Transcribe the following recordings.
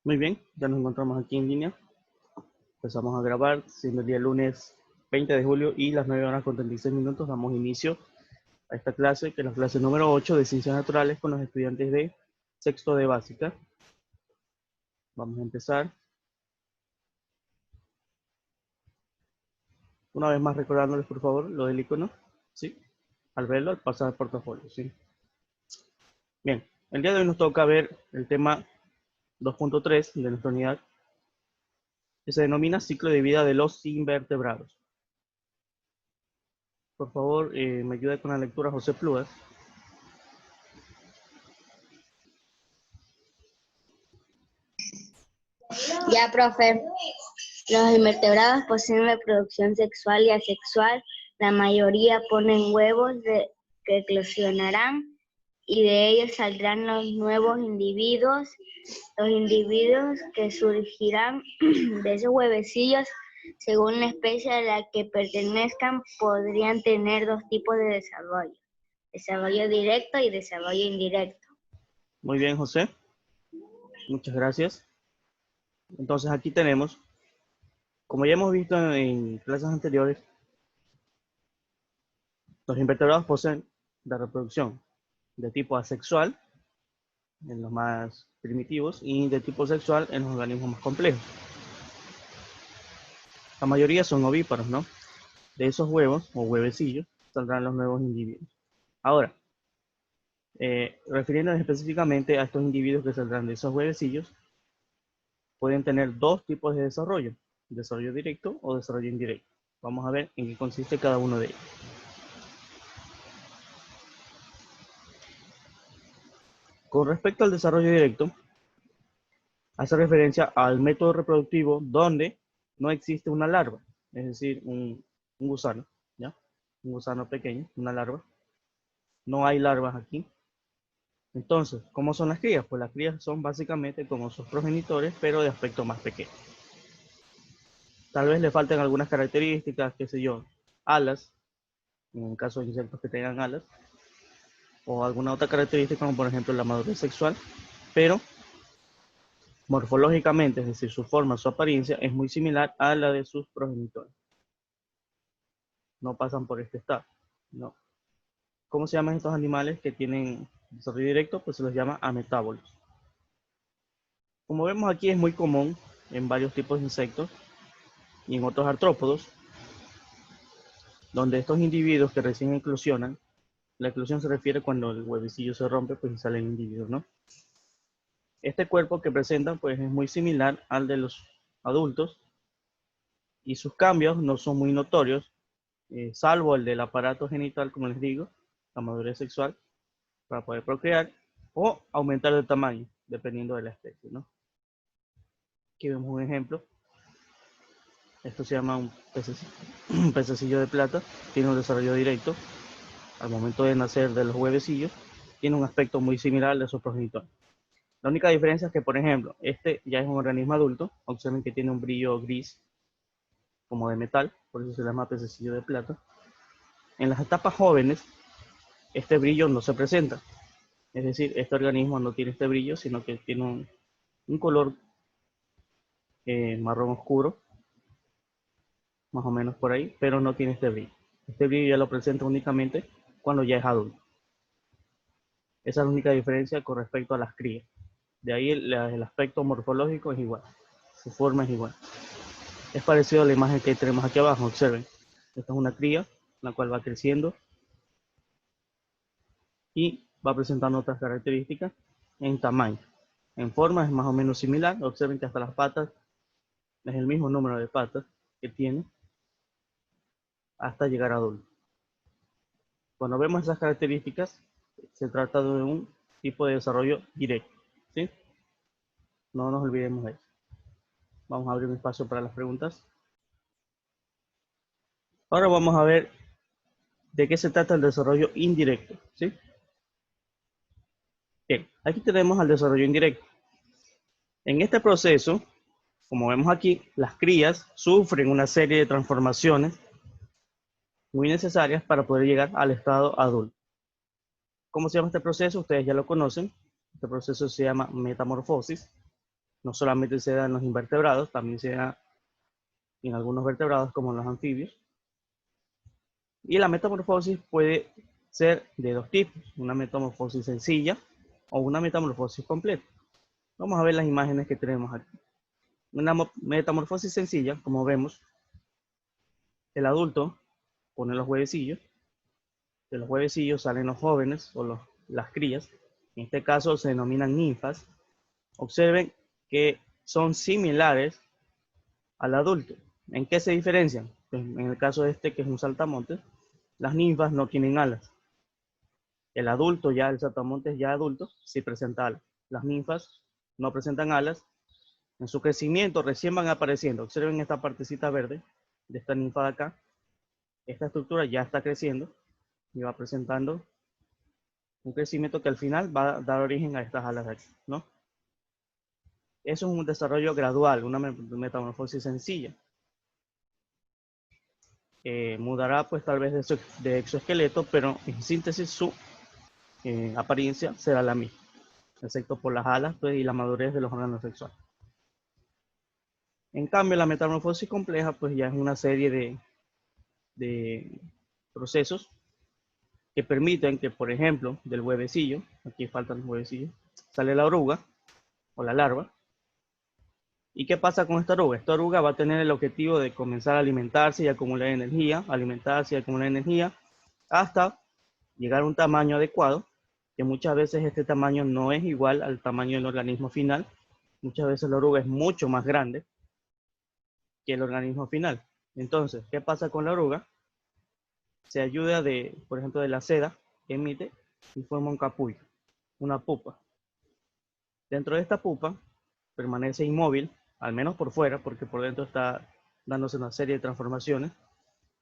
Muy bien, ya nos encontramos aquí en línea. Empezamos a grabar, siendo el día lunes 20 de julio y las 9 horas con 36 minutos. Damos inicio a esta clase, que es la clase número 8 de Ciencias Naturales con los estudiantes de sexto de básica. Vamos a empezar. Una vez más recordándoles, por favor, lo del icono, ¿sí? Al verlo, al pasar al portafolio, ¿sí? Bien, el día de hoy nos toca ver el tema 2.3 de nuestra unidad, que se denomina ciclo de vida de los invertebrados. Por favor, me ayuda con la lectura José Plugas. Ya, profe. Los invertebrados poseen reproducción sexual y asexual. La mayoría ponen huevos que eclosionarán y de ellos saldrán los nuevos individuos. Los individuos que surgirán de esos huevecillos, según la especie a la que pertenezcan, podrían tener dos tipos de desarrollo: desarrollo directo y desarrollo indirecto. Muy bien, José. Muchas gracias. Entonces aquí tenemos, como ya hemos visto en clases anteriores, los invertebrados poseen la reproducción de tipo asexual en los más primitivos y de tipo sexual en los organismos más complejos. La mayoría son ovíparos, ¿no? De esos huevos o huevecillos saldrán los nuevos individuos. Ahora, refiriéndonos específicamente a estos individuos que saldrán de esos huevecillos, pueden tener dos tipos de desarrollo directo o desarrollo indirecto. Vamos a ver en qué consiste cada uno de ellos. Con respecto al desarrollo directo, hace referencia al método reproductivo donde no existe una larva, es decir, un gusano, ¿ya? Un gusano pequeño, una larva. No hay larvas aquí. Entonces, ¿cómo son las crías? Pues las crías son básicamente como sus progenitores, pero de aspecto más pequeño. Tal vez le falten algunas características, qué sé yo, alas, en el caso de insectos que tengan alas, o alguna otra característica como por ejemplo la madurez sexual, pero morfológicamente, es decir, su forma, su apariencia es muy similar a la de sus progenitores. No pasan por este estado, ¿no? ¿Cómo se llaman estos animales que tienen desarrollo directo? Pues se los llama ametábolos. Como vemos aquí es muy común en varios tipos de insectos y en otros artrópodos, donde estos individuos que recién eclosionan, la eclosión se refiere cuando el huevecillo se rompe, pues y salen individuos, ¿no? Este cuerpo que presentan pues es muy similar al de los adultos y sus cambios no son muy notorios, salvo el del aparato genital, como les digo, la madurez sexual, para poder procrear o aumentar de tamaño, dependiendo de la especie, ¿no? Aquí vemos un ejemplo. Esto se llama un pececillo de plata, tiene un desarrollo directo. Al momento de nacer de los huevecillos, tiene un aspecto muy similar al de su progenitor. La única diferencia es que, por ejemplo, este ya es un organismo adulto. Observen que tiene un brillo gris, como de metal, por eso se llama pececillo de plata. En las etapas jóvenes, este brillo no se presenta. Es decir, este organismo no tiene este brillo, sino que tiene un color marrón oscuro, más o menos por ahí, pero no tiene este brillo. Este brillo ya lo presenta únicamente cuando ya es adulto. Esa es la única diferencia con respecto a las crías. De ahí el aspecto morfológico es igual, su forma es igual. Es parecido a la imagen que tenemos aquí abajo, observen. Esta es una cría, la cual va creciendo y va presentando otras características en tamaño. En forma es más o menos similar, observen que hasta las patas es el mismo número de patas que tiene hasta llegar a adulto. Cuando vemos esas características, se trata de un tipo de desarrollo directo, ¿sí? No nos olvidemos de eso. Vamos a abrir un espacio para las preguntas. Ahora vamos a ver de qué se trata el desarrollo indirecto, ¿sí? Bien, aquí tenemos al desarrollo indirecto. En este proceso, como vemos aquí, las crías sufren una serie de transformaciones muy necesarias para poder llegar al estado adulto. ¿Cómo se llama este proceso? Ustedes ya lo conocen. Este proceso se llama metamorfosis. No solamente se da en los invertebrados, también se da en algunos vertebrados como los anfibios. Y la metamorfosis puede ser de dos tipos, una metamorfosis sencilla o una metamorfosis completa. Vamos a ver las imágenes que tenemos aquí. Una metamorfosis sencilla, como vemos, el adulto pone los huevecillos, de los huevecillos salen los jóvenes o las crías, en este caso se denominan ninfas. Observen que son similares al adulto. ¿En qué se diferencian? Pues en el caso de este, que es un saltamontes, las ninfas no tienen alas. El adulto, ya el saltamontes ya adulto, sí presenta alas. Las ninfas no presentan alas. En su crecimiento recién van apareciendo. Observen esta partecita verde de esta ninfa de acá. Esta estructura ya está creciendo y va presentando un crecimiento que al final va a dar origen a estas alas de aquí, ¿no? Eso es un desarrollo gradual, una metamorfosis sencilla. Mudará pues tal vez de exoesqueleto, pero en síntesis su apariencia será la misma, excepto por las alas pues, y la madurez de los órganos sexuales. En cambio, la metamorfosis compleja pues ya es una serie de procesos que permiten que, por ejemplo, del huevecillo, aquí faltan los huevecillos, sale la oruga o la larva. ¿Y qué pasa con esta oruga? Esta oruga va a tener el objetivo de comenzar a alimentarse y acumular energía, hasta llegar a un tamaño adecuado, que muchas veces este tamaño no es igual al tamaño del organismo final. Muchas veces la oruga es mucho más grande que el organismo final. Entonces, ¿qué pasa con la oruga? Se ayuda por ejemplo, de la seda que emite y forma un capullo, una pupa. Dentro de esta pupa permanece inmóvil, al menos por fuera, porque por dentro está dándose una serie de transformaciones,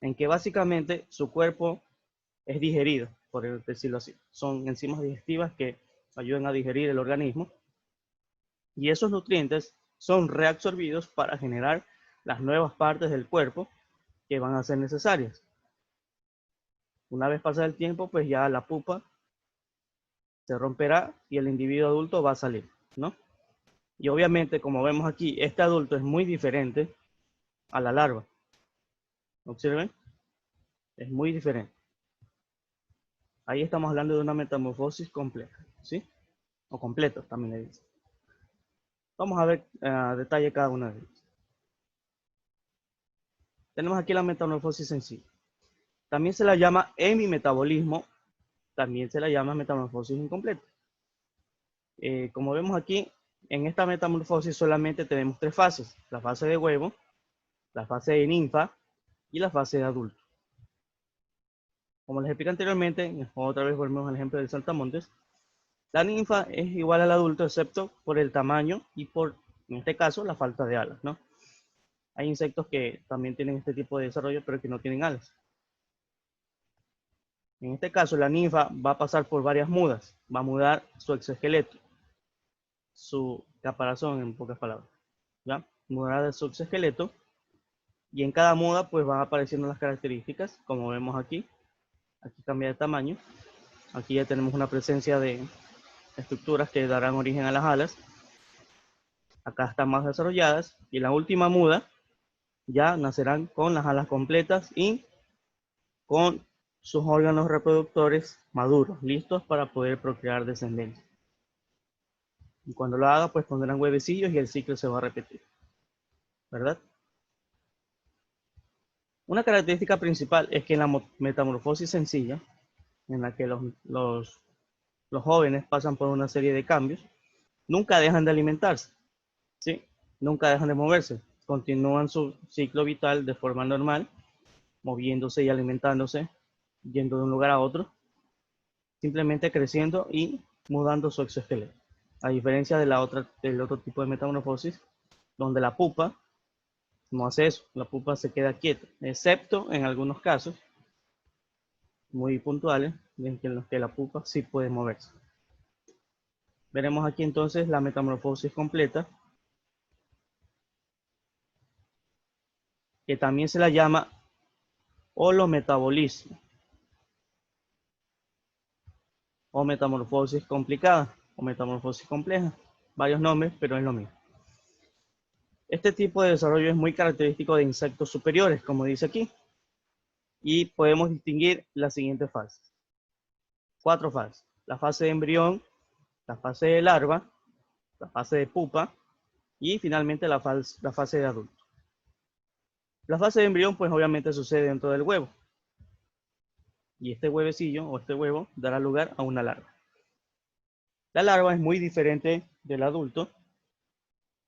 en que básicamente su cuerpo es digerido, por decirlo así. Son enzimas digestivas que ayudan a digerir el organismo y esos nutrientes son reabsorbidos para generar las nuevas partes del cuerpo que van a ser necesarias. Una vez pasa el tiempo, pues ya la pupa se romperá y el individuo adulto va a salir, ¿no? Y obviamente, como vemos aquí, este adulto es muy diferente a la larva. ¿Observen? Es muy diferente. Ahí estamos hablando de una metamorfosis compleja, ¿sí? O completa, también le dice. Vamos a ver a detalle cada una de ellas. Tenemos aquí la metamorfosis sencilla. También se la llama hemimetabolismo, también se la llama metamorfosis incompleta. Como vemos aquí, en esta metamorfosis solamente tenemos tres fases: la fase de huevo, la fase de ninfa y la fase de adulto. Como les expliqué anteriormente, otra vez volvemos al ejemplo del saltamontes, la ninfa es igual al adulto excepto por el tamaño y por, en este caso, la falta de alas, ¿no? Hay insectos que también tienen este tipo de desarrollo, pero que no tienen alas. En este caso, la ninfa va a pasar por varias mudas. Va a mudar su exoesqueleto, su caparazón, en pocas palabras. ¿Ya? Mudará de su exoesqueleto. Y en cada muda, pues van apareciendo las características, como vemos aquí. Aquí cambia de tamaño. Aquí ya tenemos una presencia de estructuras que darán origen a las alas. Acá están más desarrolladas. Y en la última muda, ya nacerán con las alas completas y con sus órganos reproductores maduros, listos para poder procrear descendencia. Y cuando lo haga, pues pondrán huevecillos y el ciclo se va a repetir, ¿verdad? Una característica principal es que en la metamorfosis sencilla, en la que los jóvenes pasan por una serie de cambios, nunca dejan de alimentarse, ¿sí? Nunca dejan de moverse, continúan su ciclo vital de forma normal, moviéndose y alimentándose, yendo de un lugar a otro, simplemente creciendo y mudando su exoesqueleto. A diferencia del otro tipo de metamorfosis, donde la pupa no hace eso, la pupa se queda quieta, excepto en algunos casos muy puntuales en los que la pupa sí puede moverse. Veremos aquí entonces la metamorfosis completa, que también se la llama holometabolismo o metamorfosis complicada o metamorfosis compleja. Varios nombres, pero es lo mismo. Este tipo de desarrollo es muy característico de insectos superiores, como dice aquí, y podemos distinguir las siguientes fases. 4 fases: la fase de embrión, la fase de larva, la fase de pupa y finalmente la fase de adulto. La fase de embrión pues obviamente sucede dentro del huevo, y este huevecillo o este huevo dará lugar a una larva. La larva es muy diferente del adulto.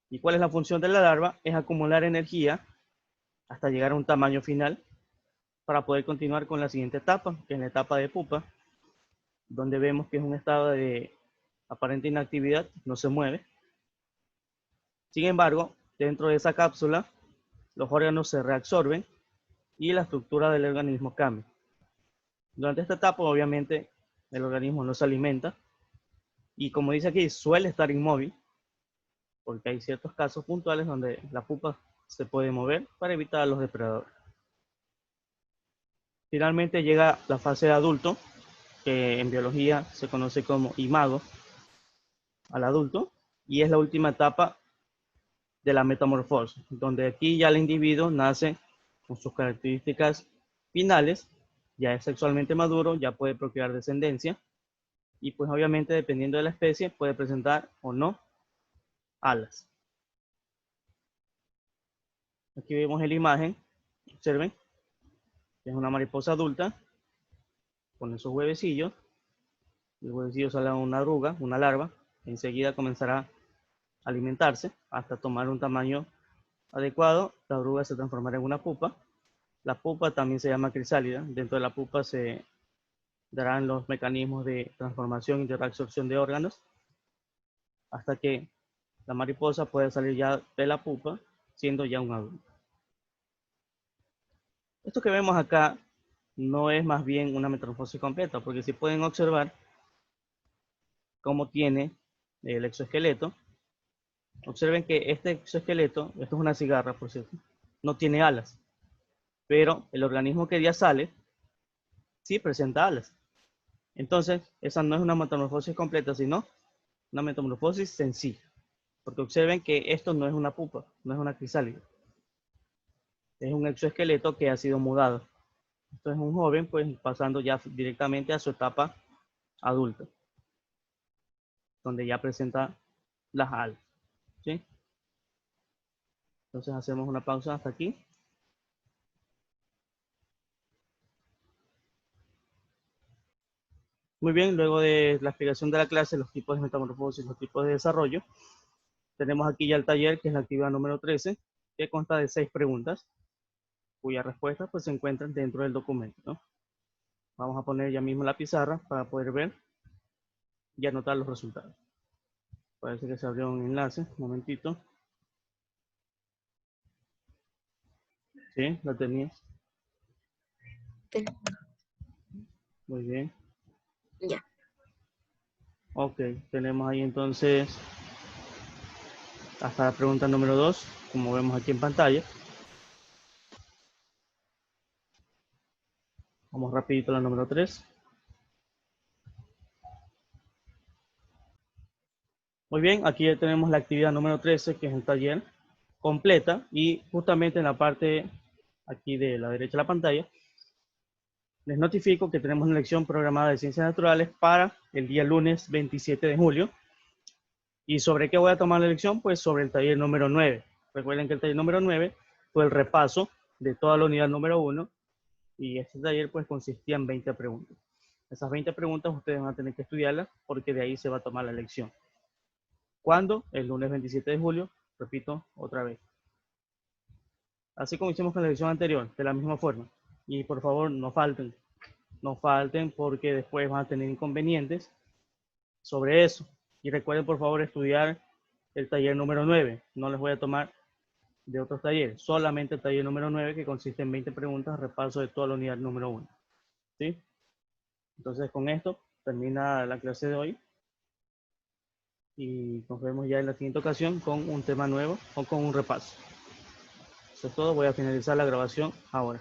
¿Y cuál es la función de la larva? Es acumular energía hasta llegar a un tamaño final para poder continuar con la siguiente etapa, que es la etapa de pupa, donde vemos que es un estado de aparente inactividad, no se mueve. Sin embargo, dentro de esa cápsula, los órganos se reabsorben y la estructura del organismo cambia. Durante esta etapa, obviamente, el organismo no se alimenta y, como dice aquí, suele estar inmóvil, porque hay ciertos casos puntuales donde la pupa se puede mover para evitar a los depredadores. Finalmente llega la fase de adulto, que en biología se conoce como imago al adulto, y es la última etapa de la metamorfosis, donde aquí ya el individuo nace con sus características finales, ya es sexualmente maduro, ya puede procrear descendencia, y pues obviamente dependiendo de la especie puede presentar o no alas. Aquí vemos en la imagen, observen, que es una mariposa adulta con esos huevecillos. El huevecillo sale a una oruga, una larva, enseguida comenzará a alimentarse hasta tomar un tamaño adecuado. La oruga se transformará en una pupa. La pupa también se llama crisálida. Dentro de la pupa se darán los mecanismos de transformación y de reabsorción de órganos hasta que la mariposa puede salir ya de la pupa siendo ya un adulto. Esto que vemos acá no es más bien una metamorfosis completa, porque si pueden observar cómo tiene el exoesqueleto, observen que este exoesqueleto, esto es una cigarra por cierto, no tiene alas, pero el organismo que ya sale sí presenta alas. Entonces, esa no es una metamorfosis completa, sino una metamorfosis sencilla. Porque observen que esto no es una pupa, no es una crisálida. Es un exoesqueleto que ha sido mudado. Esto es un joven, pues pasando ya directamente a su etapa adulta, donde ya presenta las alas. ¿Sí? Entonces hacemos una pausa hasta aquí. Muy bien, luego de la explicación de la clase, los tipos de metamorfosis, los tipos de desarrollo, tenemos aquí ya el taller, que es la actividad número 13, que consta de 6 preguntas, cuyas respuestas pues se encuentran dentro del documento, ¿no? Vamos a poner ya mismo la pizarra para poder ver y anotar los resultados. Parece que se abrió un enlace, un momentito. Sí, la tenías. Muy bien. Ya. Ok, tenemos ahí entonces hasta la pregunta número 2, como vemos aquí en pantalla. Vamos rapidito a la número 3. Muy bien, aquí ya tenemos la actividad número 13, que es el taller completa, y justamente en la parte aquí de la derecha de la pantalla, les notifico que tenemos una lección programada de Ciencias Naturales para el día lunes 27 de julio. ¿Y sobre qué voy a tomar la lección? Pues sobre el taller número 9. Recuerden que el taller número 9 fue el repaso de toda la unidad número 1, y este taller pues consistía en 20 preguntas. Esas 20 preguntas ustedes van a tener que estudiarlas porque de ahí se va a tomar la lección. ¿Cuándo? El lunes 27 de julio, repito otra vez. Así como hicimos con la lección anterior, de la misma forma. Y por favor, no falten porque después van a tener inconvenientes sobre eso. Y recuerden por favor estudiar el taller número 9. No les voy a tomar de otros talleres, solamente el taller número 9, que consiste en 20 preguntas, repaso de toda la unidad número 1. ¿Sí? Entonces con esto termina la clase de hoy y nos vemos ya en la siguiente ocasión con un tema nuevo o con un repaso. Eso es todo, voy a finalizar la grabación ahora.